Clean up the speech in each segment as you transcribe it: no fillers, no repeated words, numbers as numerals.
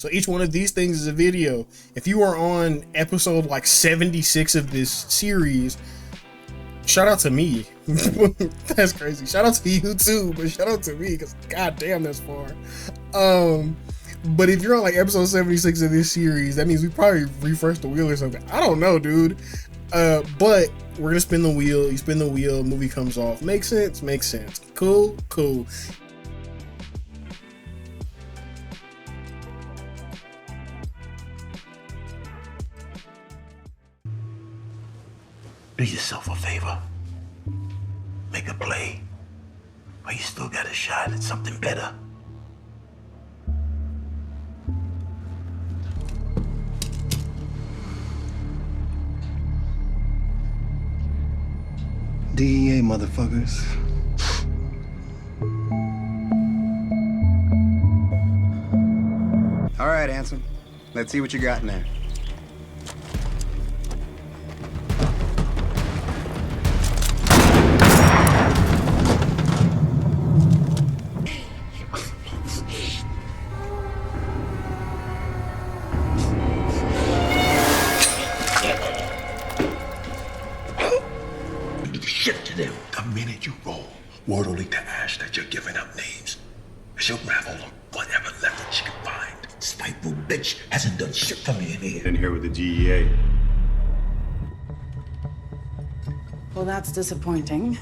So each one of these things is a video. If you are on episode like 76 of this series, shout out to me. That's crazy. Shout out to you too, but shout out to me because goddamn, that's far. But if you're on like episode 76 of this series, that means we probably refreshed the wheel or something. I don't know, dude. But we're gonna spin the wheel. You spin the wheel, movie comes off. Makes sense? Makes sense. Cool. Do yourself a favor. Make a play. Or you still got a shot at something better. DEA, motherfuckers. All right, Hanson. Let's see what you got in there. Shit to them. The minute you roll, word will leak to Ash that you're giving up names. She'll grab hold of whatever leverage she can find. Spiteful bitch hasn't done shit for me in here. In here with the DEA. Well, that's disappointing.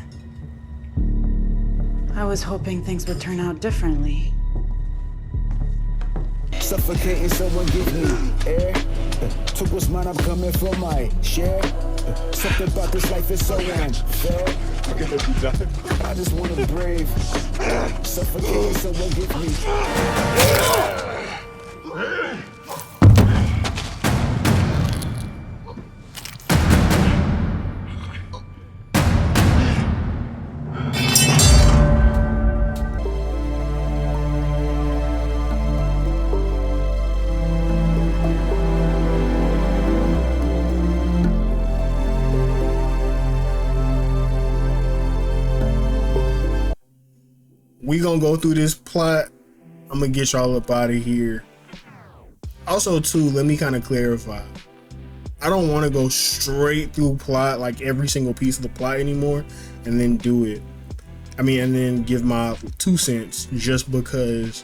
I was hoping things would turn out differently. Suffocating, someone give me air. Took what's mine, I'm coming for my share. Something about this life is so unfair. I just wanna brave. Suffocating, someone give me. We gonna go through this plot. I'm gonna get y'all up out of here. Also, too, let me kind of clarify. I don't want to go straight through plot, like every single piece of the plot anymore, and then do it. I mean, and then give my 2 cents, just because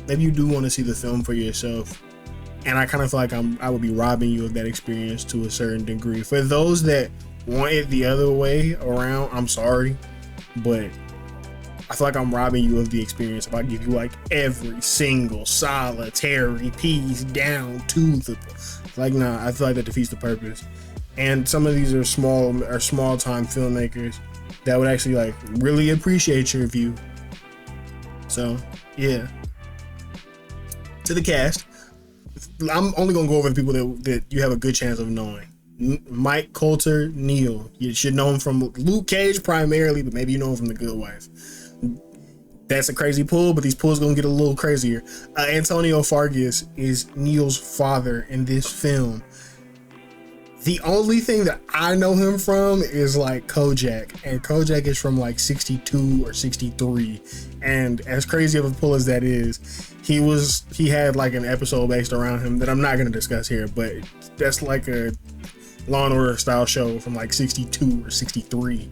maybe you do want to see the film for yourself. And I kind of feel like I would be robbing you of that experience to a certain degree. For those that want it the other way around, I'm sorry, but I feel like I'm robbing you of the experience if I give you like every single solitary piece down to the, like, nah, I feel like that defeats the purpose. And some of these are small time filmmakers that would actually like really appreciate your view. So yeah, to the cast, I'm only gonna go over the people that you have a good chance of knowing. Mike Coulter, Neil. You should know him from Luke Cage primarily, but maybe you know him from The Good Wife. That's a crazy pull, but these pulls gonna get a little crazier. Antonio Fargas is Neil's father in this film. The only thing that I know him from is like Kojak, and Kojak is from like 62 or 63. And as crazy of a pull as that is, he had like an episode based around him that I'm not gonna discuss here, but that's like a Law and Order style show from like 62 or 63.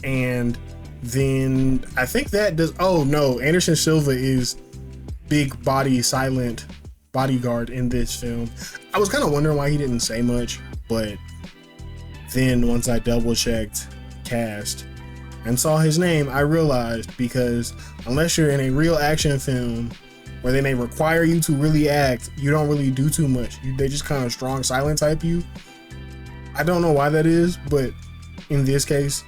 And then I think that does, oh no, Anderson Silva is big body silent bodyguard in this film. I was kind of wondering why he didn't say much, but then once I double checked cast and saw his name, I realized, because unless you're in a real action film where they may require you to really act, you don't really do too much. They just kind of strong silent type you. I don't know why that is, but in this case,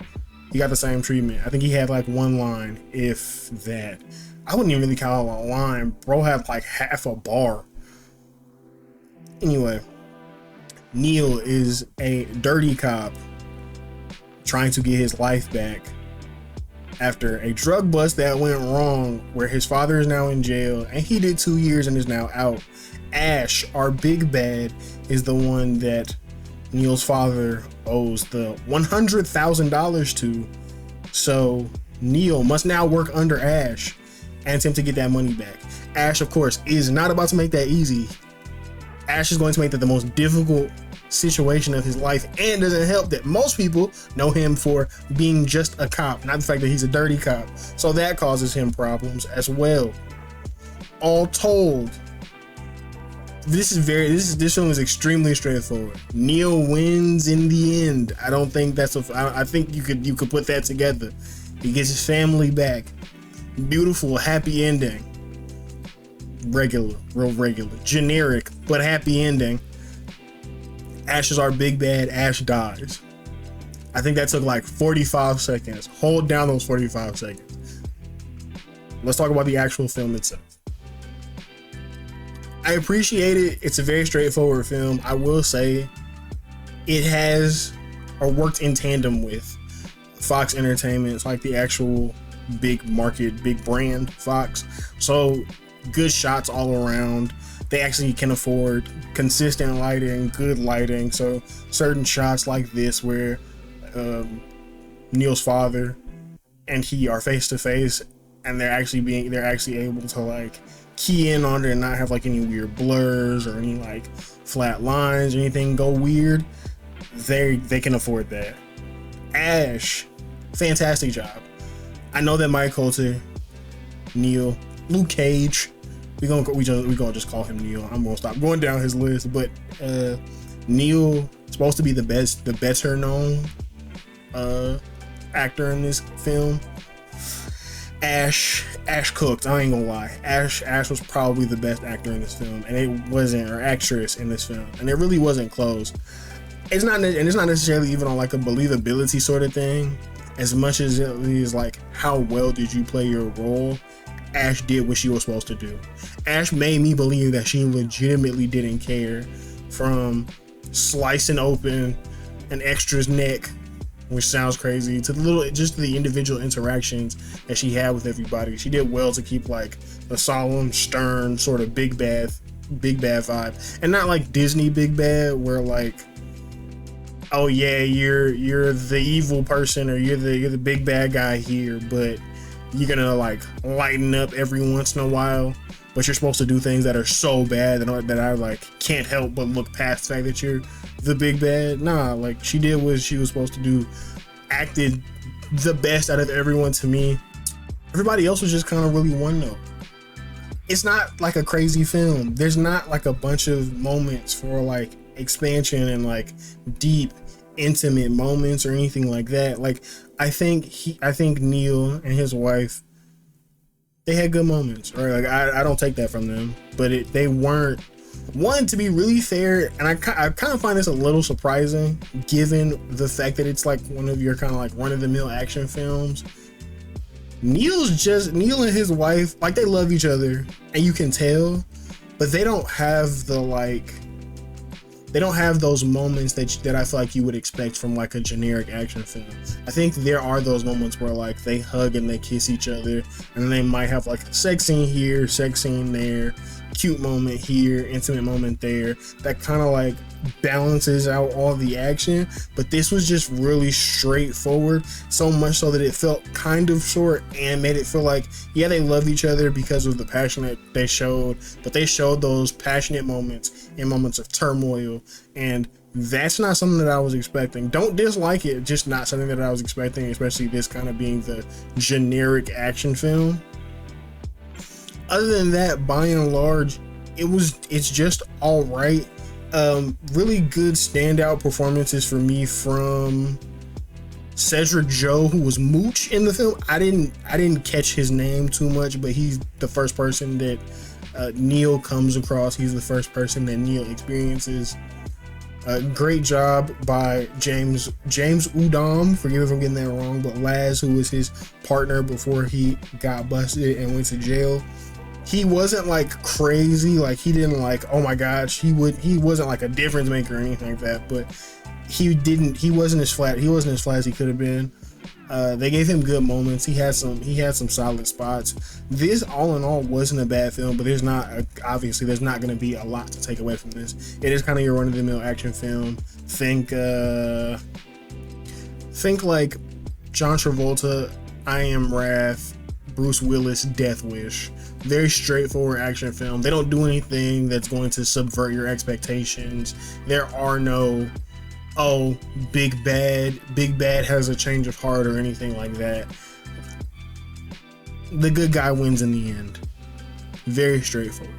he got the same treatment. I think he had like one line, if that. I wouldn't even really call it a line. Bro had like half a bar. Anyway, Neil is a dirty cop trying to get his life back after a drug bust that went wrong, where his father is now in jail and he did 2 years and is now out. Ash, our big bad, is the one that Neil's father owes the $100,000 to. So Neil must now work under Ash, and attempt to get that money back. Ash, of course, is not about to make that easy. Ash is going to make that the most difficult situation of his life, and doesn't help that most people know him for being just a cop, not the fact that he's a dirty cop. So that causes him problems as well. All told, this film is extremely straightforward. Neo wins in the end. I don't think I think you could put that together. He gets his family back. Beautiful, happy ending. Real regular, generic, but happy ending. Ash is our big bad. Ash dies. I think that took like 45 seconds. Hold down those 45 seconds. Let's talk about the actual film itself. I appreciate it. It's a very straightforward film. I will say it has or worked in tandem with Fox Entertainment. It's like the actual big market, big brand Fox. So good shots all around. They actually can afford consistent lighting, good lighting. So certain shots like this where Neil's father and he are face to face, and they're actually able to like key in on it and not have like any weird blurs or any like flat lines or anything go weird. They can afford that. Ash, fantastic job. I know that Mike Coulter, Neil, Luke Cage, we gonna just call him Neil. I'm gonna stop going down his list, but Neil is supposed to be the better known actor in this film. Ash cooked. I ain't gonna lie. Ash was probably the best actor in this film, and it wasn't, or actress in this film, and it really wasn't close. It's not necessarily even on like a believability sort of thing, as much as it is like how well did you play your role. Ash did what she was supposed to do. Ash made me believe that she legitimately didn't care, from slicing open an extra's neck, which sounds crazy, to the individual interactions that she had with everybody. She did well to keep like the solemn, stern sort of big bad vibe, and not like Disney big bad where like, oh yeah, you're the evil person, or you're the big bad guy here, but you're gonna like lighten up every once in a while, but you're supposed to do things that are so bad that I like can't help but look past the fact that you're the big bad. Nah, like she did what she was supposed to do, acted the best out of everyone to me. Everybody else was just kind of really one note. It's not like a crazy film. There's not like a bunch of moments for like expansion and like deep intimate moments or anything like that. Like I think Neil and his wife, they had good moments, or like I don't take that from them, but they weren't, one, to be really fair, and I kind of find this a little surprising given the fact that it's like one of your kind of like run-of-the-mill action films. Neil and his wife, like, they love each other and you can tell, but they don't have those moments that I feel like you would expect from like a generic action film. I think there are those moments where like they hug and they kiss each other, and they might have like a sex scene here, sex scene there, cute moment here, intimate moment there, that kind of like balances out all the action. But this was just really straightforward, so much so that it felt kind of short and made it feel like, yeah, they love each other because of the passion that they showed, but they showed those passionate moments in moments of turmoil, and that's not something that I was expecting. Don't dislike it, just not something that I was expecting, especially this kind of being the generic action film. Other than that, by and large, it's just all right. Really good standout performances for me from Cedric Joe, who was Mooch in the film. I didn't catch his name too much, but he's the first person that Neil comes across. He's the first person that Neil experiences. Great job by James Udom. Forgive me if I'm getting that wrong, but Laz, who was his partner before he got busted and went to jail. He wasn't like crazy, like he didn't like, oh my gosh, he wasn't like a difference maker or anything like that, but he wasn't as flat as he could have been. They gave him good moments. He had some solid spots. This all in all wasn't a bad film, but there's not going to be a lot to take away from this. It is kind of your run-of-the-mill action film. Think like John Travolta, I Am Wrath, Bruce Willis Death Wish. Very straightforward action film. They don't do anything that's going to subvert your expectations. There are no, oh, big bad has a change of heart or anything like that. The good guy wins in the end. Very straightforward.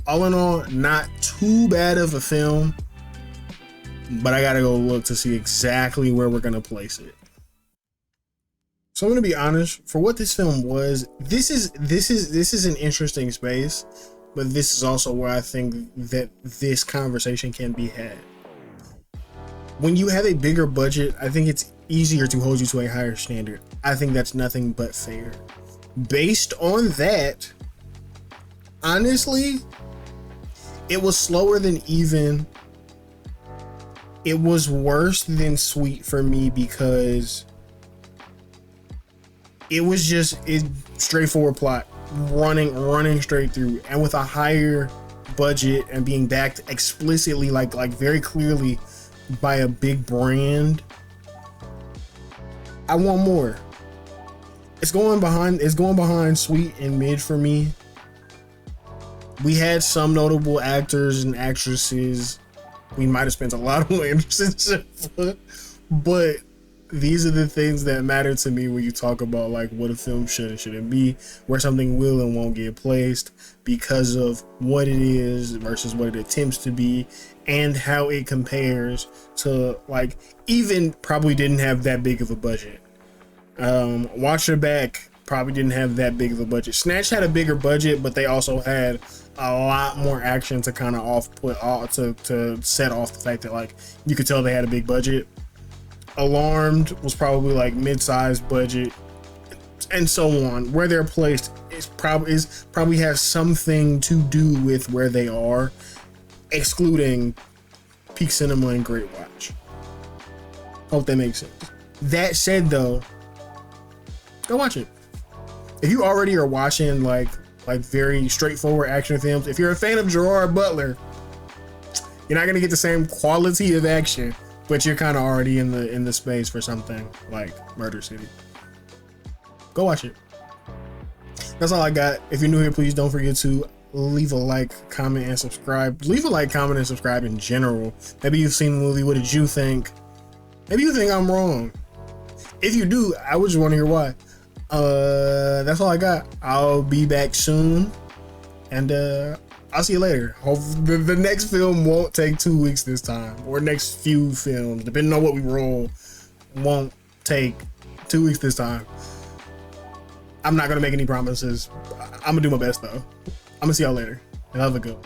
All in all, not too bad of a film, but I gotta go look to see exactly where we're gonna place it. So I'm gonna be honest, for what this film was, this is an interesting space, but this is also where I think that this conversation can be had. When you have a bigger budget, I think it's easier to hold you to a higher standard. I think that's nothing but fair. Based on that, honestly, it was slower than even. It was worse than Sweet for me because it was just a straightforward plot, running straight through, and with a higher budget and being backed explicitly, like very clearly by a big brand. I want more. It's going behind Sweet and mid for me. We had some notable actors and actresses. We might have spent a lot of money, but these are the things that matter to me when you talk about like what a film should and shouldn't be, where something will and won't get placed because of what it is versus what it attempts to be, and how it compares to, like, even probably didn't have that big of a budget. Watch Your Back probably didn't have that big of a budget. Snatch had a bigger budget, but they also had a lot more action to kind of to set off the fact that, like, you could tell they had a big budget. Alarmed was probably like mid-sized budget, and so on. Where they're placed is probably has something to do with where they are, excluding Peak Cinema and Great Watch. Hope that makes sense. That said, though, go watch it. If you already are watching like very straightforward action films, if you're a fan of Gerard Butler, you're not gonna get the same quality of action, but you're kind of already in the space for something like Murder City. Go watch it. That's all I got. If you're new here, please don't forget to leave a like, comment, and subscribe. Leave a like, comment, and subscribe in general. Maybe you've seen the movie. What did you think? Maybe you think I'm wrong. If you do, I would just want to hear why. That's all I got. I'll be back soon, and I'll see you later. Hope the next film won't take 2 weeks this time, or next few films, depending on what we roll, won't take 2 weeks this time. I'm not gonna make any promises. I'm gonna do my best though. I'm gonna see y'all later, and have a good one.